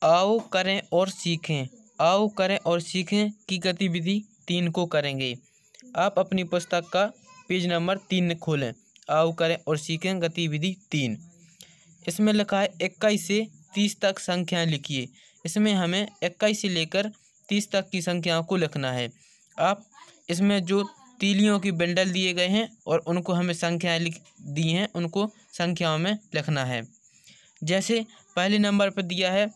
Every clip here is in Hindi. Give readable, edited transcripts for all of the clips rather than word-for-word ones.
आओ करें और सीखें। आओ करें और सीखें की गतिविधि 3 को करेंगे। आप अपनी पुस्तक का पेज नंबर 3 खोलें। आओ करें और सीखें गतिविधि 3। इसमें लिखा है 21 से 30 तक संख्याएं लिखिए। इसमें हमें 21 से लेकर 30 तक की संख्याओं को लिखना है। आप इसमें जो तीलियों की बंडल दिए गए हैं और उनको हमें संख्याएं लिख दी हैं, उनको संख्याओं में लिखना है। जैसे पहले नंबर पर दिया है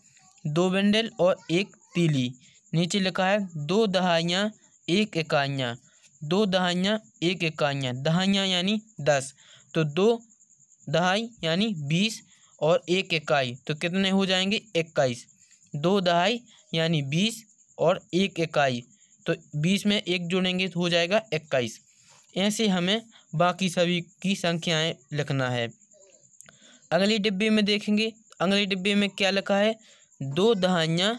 2 बंडल और 1 तीली। नीचे लिखा है 2 दहाइयाँ 1 इकाइयाँ। 2 दहाइयाँ 1 इकाइयाँ। दहाइयाँ यानी 10, तो 2 दहाई यानी 20 और 1 इकाई तो कितने हो जाएंगे 21। 2 दहाई यानी 20 और 1 इकाई तो 20 में 1 जोड़ेंगे तो हो जाएगा 21। ऐसे हमें बाकी सभी की संख्याएं लिखना है। अगली डिब्बे में देखेंगे, अगले डिब्बे में क्या लिखा है 2 दहाइयाँ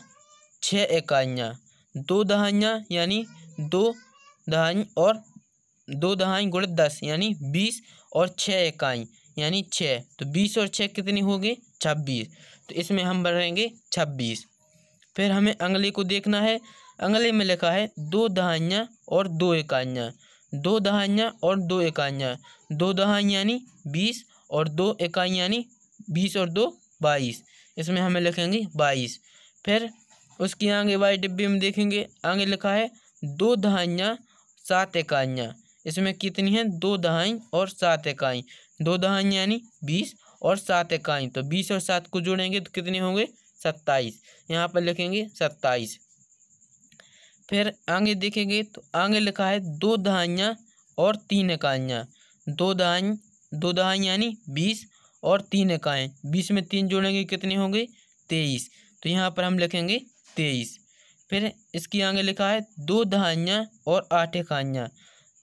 6 इकाइयाँ। 2 दहाइयाँ यानी 2 दहाई और 2 दहाई गुणे 10 यानी 20 और 6 इकाई यानी 6, तो 20 और 6 कितनी हो गई 26, तो इसमें हम भरेंगे 26। फिर हमें अगले को देखना है। अगले में लिखा है 2 दहाइयाँ और 2 इकाइयाँ। 2 दहाइयाँ और 2 इकाइयाँ। 2 दहाई यानी 20 और 2 इकाई यानी 20 और 2 22, इसमें हमें लिखेंगे 22। फिर उसके आगे वाले डिब्बे में देखेंगे, आगे लिखा है 2 दहाइयाँ 7 इकाइयाँ। इसमें कितनी हैं 2 दहाई और 7 इकाई। 2 दहाई यानी 20 और 7 इकाई, तो 20 और 7 को जोड़ेंगे तो कितने होंगे 27, यहाँ पर लिखेंगे 27। फिर आगे देखेंगे तो आगे लिखा है 2 दहाइयाँ और 3 इकाइयाँ। 2 दहाई यानी 20 और 3 इकाई। 20 में 3 जोड़ेंगे कितने होंगे 23, तो यहाँ पर हम लिखेंगे 23। फिर इसके आगे लिखा है 2 दहाइयाँ और 8 इकाइयाँ।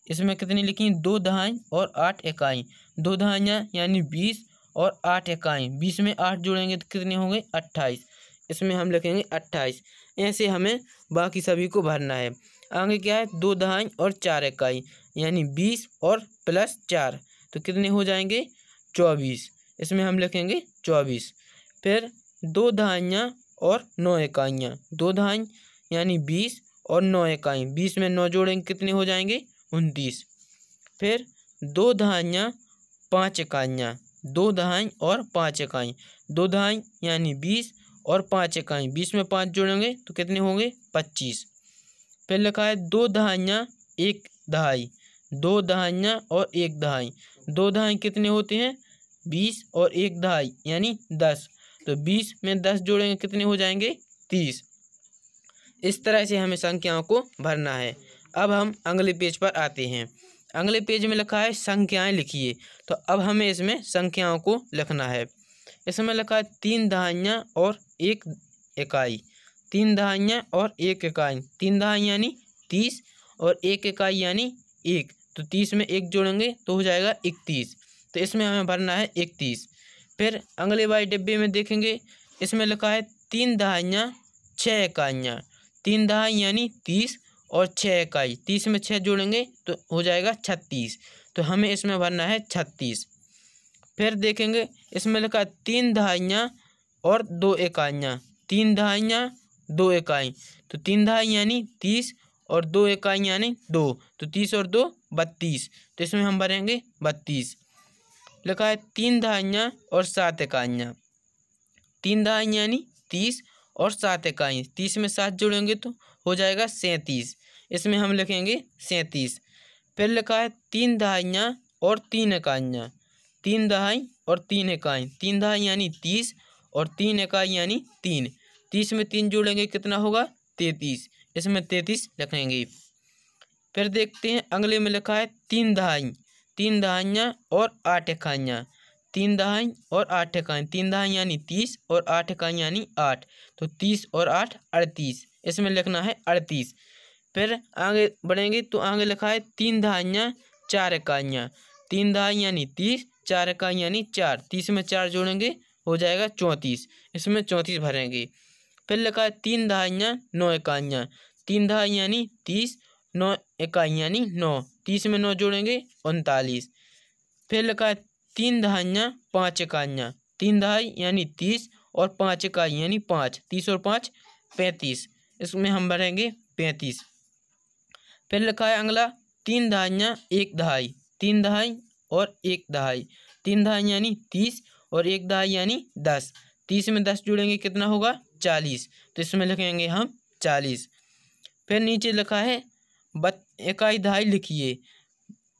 इसमें कितनी लिखी 2 दहाई और 8 इकाई। 2 दहाइयाँ यानी 20 और 8 इकाई। 20 में 8 जोड़ेंगे तो कितने होंगे 28, इसमें हम लिखेंगे 28। ऐसे हमें बाकी सभी को भरना है। आगे क्या है 2 दहाई और 4 इकाई यानी 20 और प्लस 4, तो कितने हो जाएंगे 24, इसमें हम लिखेंगे 24। फिर 2 दहाइयाँ और 9 इकाइयाँ। 2 दहाई यानी 20 और 9 इकाई। 20 में 9 जोड़ेंगे कितने हो जाएंगे 29। फिर 2 दहाइयाँ 5 इकाइयाँ। 2 दहाई और 5 इकाई। 2 दहाई यानी 20 और 5 इकाई। 20 में 5 जोड़ेंगे तो कितने होंगे 25। फिर लिखा है 2 दहाइयाँ 1 दहाई। 2 दहाइयाँ और 1 दहाई। 2 दहाई कितने होते हैं 20 और 1 दहाई यानी 10, तो 20 में 10 जोड़ेंगे कितने हो जाएंगे 30। इस तरह से हमें संख्याओं को भरना है। अब हम अगले पेज पर आते हैं। अगले पेज में लिखा है संख्याएं लिखिए, तो अब हमें इसमें संख्याओं को लिखना है। इसमें लिखा है 3 दहाइयाँ और 1 इकाई। 3 दहाइयाँ और 1 इकाई। 3 दहाई यानी 30 और 1 इकाई यानी 1, तो 30 में 1 जोड़ेंगे तो हो जाएगा 31, तो इसमें हमें भरना है 31। फिर अगले वाले डिब्बे में देखेंगे, इसमें लिखा है 3 दहाइयाँ 6 इकाइयाँ। 3 दहाई यानी 30 और 6 इकाई। 30 में 6 जोड़ेंगे तो हो जाएगा 36, तो हमें इसमें भरना है 36। फिर देखेंगे इसमें लिखा है 3 दहाइयाँ और 2 इकाइयाँ। 3 दहाइयाँ 2 इकाई, तो 3 दहाई यानी 30 और 2 इकाई यानी 2, तो 30 और 2 32, तो इसमें हम भरेंगे 32। लिखा है 3 दहाइयाँ और 7 इकाइयाँ। 3 दहाई यानी 30 और 7 इकाई। 30 में 7 जोड़ेंगे तो हो जाएगा 37, इसमें हम लिखेंगे 37। फिर लिखा है 3 दहाइयाँ और 3 इकाइयाँ। 3 दहाई और 3 इकाई। 3 दहाई यानी 30 और 3 इकाई यानी 3। 30 में 3 जोड़ेंगे कितना होगा 33, इसमें 33 लिखेंगे। फिर देखते हैं अगले में लिखा है 3 दहाई। 3 दहाइयाँ और 8 इकाइयाँ। 3 दहाई और 8 इकाई। 3 दहाई यानी 30 और 8 इकाई यानी 8, तो 30 और 8 38, इसमें लिखना है 38। फिर आगे बढ़ेंगे तो आगे लिखा है 3 दहाइयाँ 4 इकाइयाँ। 3 दहाई यानी 30, 4 इकाई यानी 4। 30 में 4 जोड़ेंगे हो जाएगा 34, इसमें 34 भरेंगे। फिर लिखा है 3 दहाइयाँ 9 इकाइयाँ। 3 दहाई यानी 30, 9 इकाई यानी 9। 30 में 9 जोड़ेंगे 39। फिर लिखा है 3 दहाइयाँ 5 इकाइयाँ। 3 दहाई यानी 30 और 5 इकाई यानी 5, 30 और 5 35, इसमें हम भरेंगे 35। फिर लिखा है अगला 3 दहाइयाँ 1 दहाई, 3 दहाई और 1 दहाई, 3 दहाई यानी 30 और 1 दहाई यानी 10, 30 में 10 जोड़ेंगे कितना होगा 40, तो इसमें लिखेंगे हम 40। फिर नीचे लिखा है इकाई दहाई लिखिए,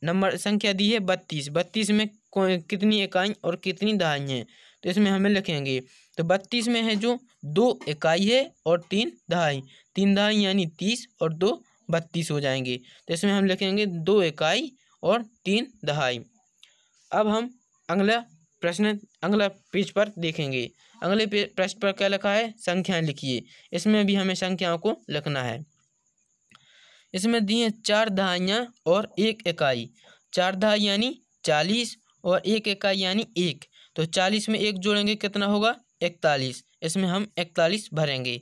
नंबर संख्या दी है 32, 32 में कितनी इकाई और कितनी दहाई हैं, तो इसमें हमें लिखेंगे, तो 32 में है जो 2 इकाई है और 3 दहाई, 3 दहाई यानी 30 और 2 32 हो जाएंगे, तो इसमें हम लिखेंगे 2 इकाई और 3 दहाई। अब हम अगला पेज पर देखेंगे। अगले पृष्ठ पर क्या लिखा है, संख्याएं लिखिए, इसमें भी हमें संख्याओं को लिखना है। इसमें दी है 4 दहाइयाँ और 1 इकाई, 4 दहाई यानी 40 और 1 इकाई यानी 1, तो 40 में 1 जोड़ेंगे कितना होगा 41, इसमें हम 41 भरेंगे।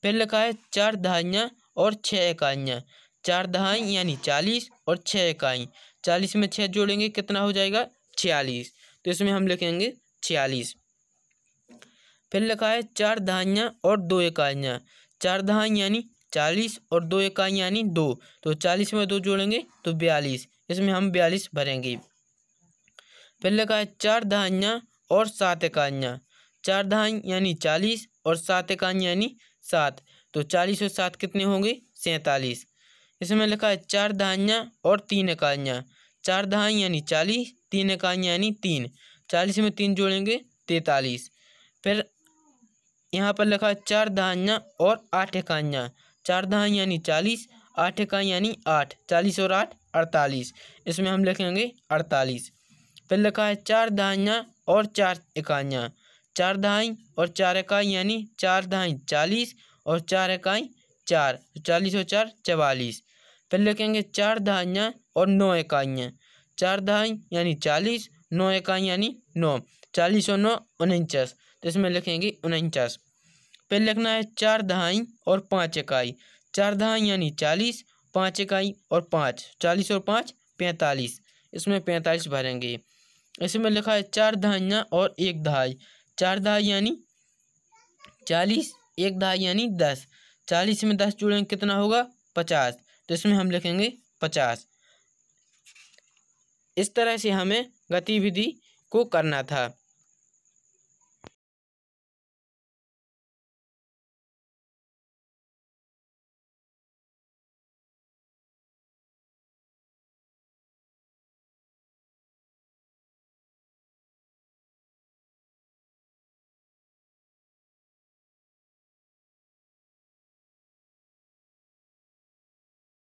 फिर लिखा है 4 दहाइयाँ और 6 इकाइयाँ, 4 दहाई यानी 40 और 6 इकाई, 40 में 6 जोड़ेंगे कितना हो जाएगा 46, तो इसमें हम लिखेंगे 46। फिर लिखा है 4 दहाइयाँ और 2 इकाइयाँ, 4 दहाई यानी 40 और 2 इकाई यानी 2, तो 40 में 2 जोड़ेंगे तो 42, इसमें हम 42 भरेंगे। फिर लिखा है 4 दहाइयाँ और 7 इकाइयाँ, 4 दहाई यानी 40 और 7 इकाई यानी 7, तो 40 और 7 कितने होंगे 47, इसमें लिखा है 4 दहाइयाँ और 3 इकाइयाँ, 4 दहाई यानी 40, 3 इकाई यानी 3, 40 में 3 जोड़ेंगे 43। फिर यहाँ पर लिखा है 4 दहाइयाँ और 8 इकाइयाँ, 4 दहाई यानी 40, 8 इकाई यानी 8, 40 और 8 48, इसमें हम लिखेंगे 48। फिर लिखा है 4 दहाइयाँ और 4 इकाइयाँ, 4 दहाई और 4 इकाई यानी 4 दहाई 40 और 4 इकाई 4, 40 और 4 44। फिर लिखेंगे 4 दहाइयाँ और 9 इकाइयाँ, 4 दहाई यानी 40, 9 इकाई यानी 9, 40 और 9 49, तो इसमें लिखेंगे 49। फिर लिखना है 4 दहाई और 5 इकाई, 4 दहाई यानी 40, 5 इकाई और 5, 40 और 5 45, इसमें 45 भरेंगे। इसमें लिखा है 4 दहाइयाँ और 1 दहाई, 4 दहाई यानी 40, 1 दहाई यानी 10, 40 में 10 जोड़ेंगे कितना होगा 50, तो इसमें हम लिखेंगे 50। इस तरह से हमें गतिविधि को करना था।